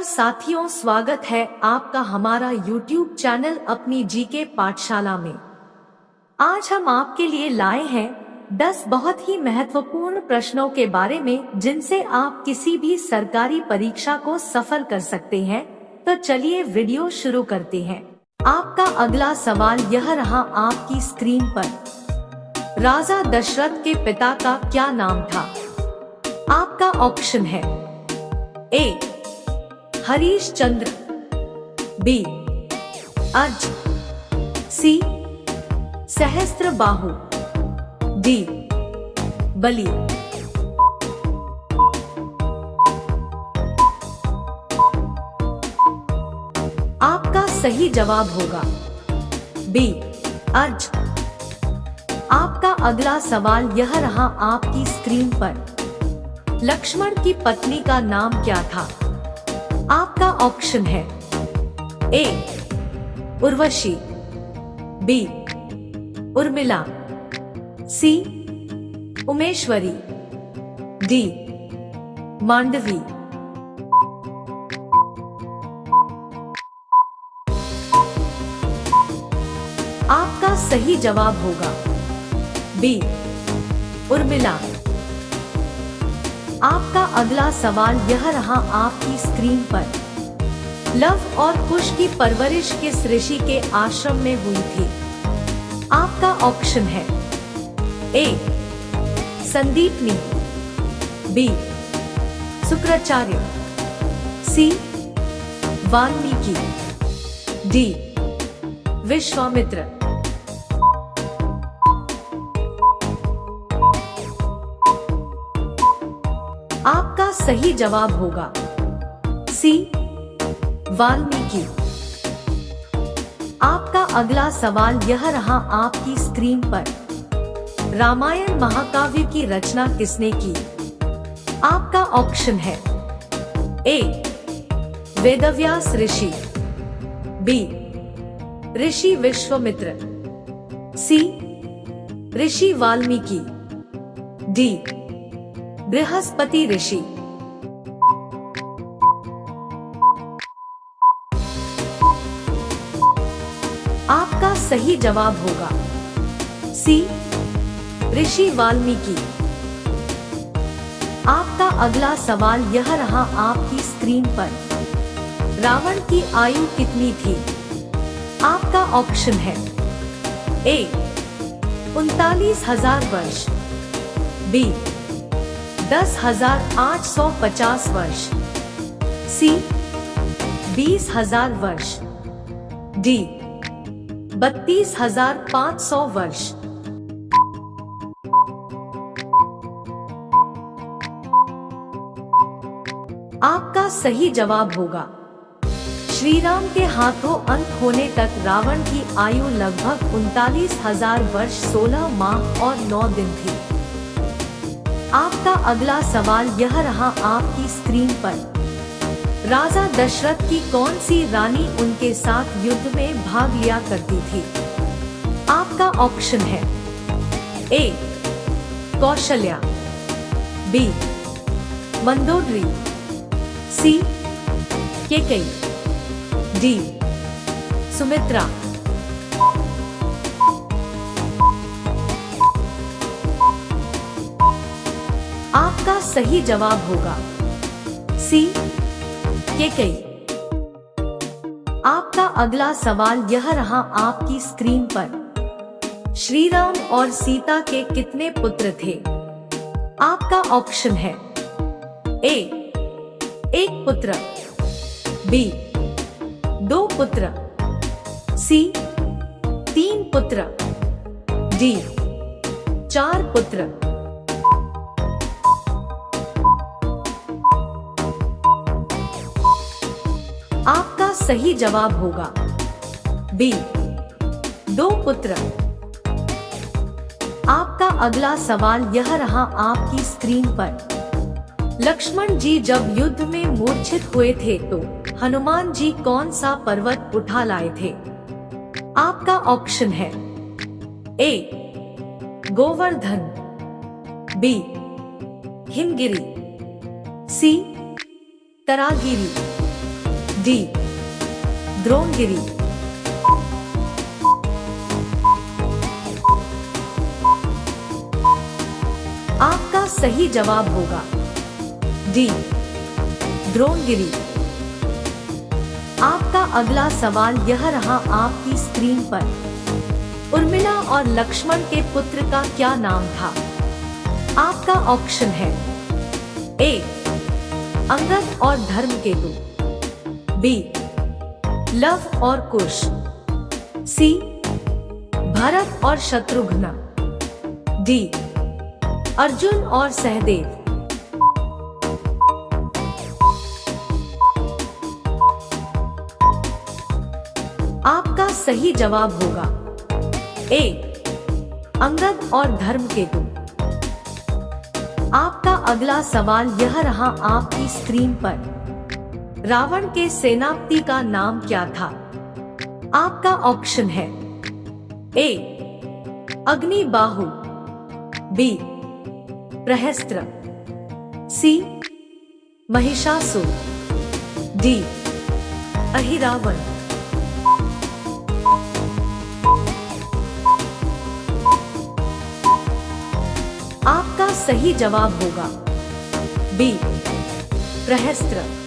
साथियों, स्वागत है आपका हमारा YouTube चैनल अपनी जीके पाठशाला में। आज हम आपके लिए लाए हैं 10 बहुत ही महत्वपूर्ण प्रश्नों के बारे में जिनसे आप किसी भी सरकारी परीक्षा को सफल कर सकते हैं। तो चलिए वीडियो शुरू करते हैं। आपका अगला सवाल यह रहा आपकी स्क्रीन पर। राजा दशरथ के पिता का क्या नाम था? आपका ऑप्शन है ए हरीश चंद्र, बी अर्ज, सी सहस्त्रबाहु, डी बलि। आपका सही जवाब होगा बी अर्ज। आपका अगला सवाल यह रहा आपकी स्क्रीन पर। लक्ष्मण की पत्नी का नाम क्या था? आपका ऑप्शन है ए उर्वशी, बी उर्मिला, सी उमेश्वरी, डी मांडवी। आपका सही जवाब होगा बी उर्मिला। आपका अगला सवाल यह रहा आपकी स्क्रीन पर। लव और कुश की परवरिश किस ऋषि के आश्रम में हुई थी? आपका ऑप्शन है ए संदीपनी, बी शुक्राचार्य, सी वाल्मीकि, डी विश्वामित्र। आपका सही जवाब होगा सी वाल्मीकि। आपका अगला सवाल यह रहा आपकी स्क्रीन पर। रामायण महाकाव्य की रचना किसने की? आपका ऑप्शन है ए वेदव्यास ऋषि, बी ऋषि विश्वामित्र, सी ऋषि वाल्मीकि, डी बृहस्पति ऋषि। आपका सही जवाब होगा सी ऋषि वाल्मीकि। आपका अगला सवाल यह रहा आपकी स्क्रीन पर। रावण की आयु कितनी थी? आपका ऑप्शन है ए 39,000 वर्ष, बी 10,850 वर्ष, सी 20,000 वर्ष, डी 32,500 वर्ष। आपका सही जवाब होगा श्री राम के हाथों अंत होने तक रावण की आयु लगभग 39,000 वर्ष 16 माह और 9 दिन थी। आपका अगला सवाल यह रहा आपकी स्क्रीन पर। राजा दशरथ की कौन सी रानी उनके साथ युद्ध में भाग लिया करती थी? आपका ऑप्शन है ए कौशल्या, बी मंदोदरी, सी केकई, डी सुमित्रा। आपका सही जवाब होगा सी केकई। आपका अगला सवाल यह रहा आपकी स्क्रीन पर। श्री राम और सीता के कितने पुत्र थे? आपका ऑप्शन है ए 1 पुत्र, बी 2 पुत्र, सी 3 पुत्र, डी 4 पुत्र। आपका सही जवाब होगा बी 2 पुत्र। आपका अगला सवाल यह रहा आपकी स्क्रीन पर। लक्ष्मण जी जब युद्ध में मूर्छित हुए थे तो हनुमान जी कौन सा पर्वत उठा लाए थे? आपका ऑप्शन है ए गोवर्धन, बी हिमगिरी, सी तरागिरी, डी द्रोणगिरी। आपका सही जवाब होगा डी द्रोणगिरी। आपका अगला सवाल यह रहा आपकी स्क्रीन पर। उर्मिला और लक्ष्मण के पुत्र का क्या नाम था? आपका ऑप्शन है ए अंगद और धर्मकेतु, बी लव और कुश, सी भरत और शत्रुघ्न, डी अर्जुन और सहदेव। आपका सही जवाब होगा ए अंगद और धर्मकेतु। आपका अगला सवाल यह रहा आपकी स्क्रीन पर। रावण के सेनापति का नाम क्या था? आपका ऑप्शन है ए अग्निबाहु, बी प्रहस्त्र, सी महिषासुर, डी अहिरावण। आपका सही जवाब होगा बी प्रहस्त्र।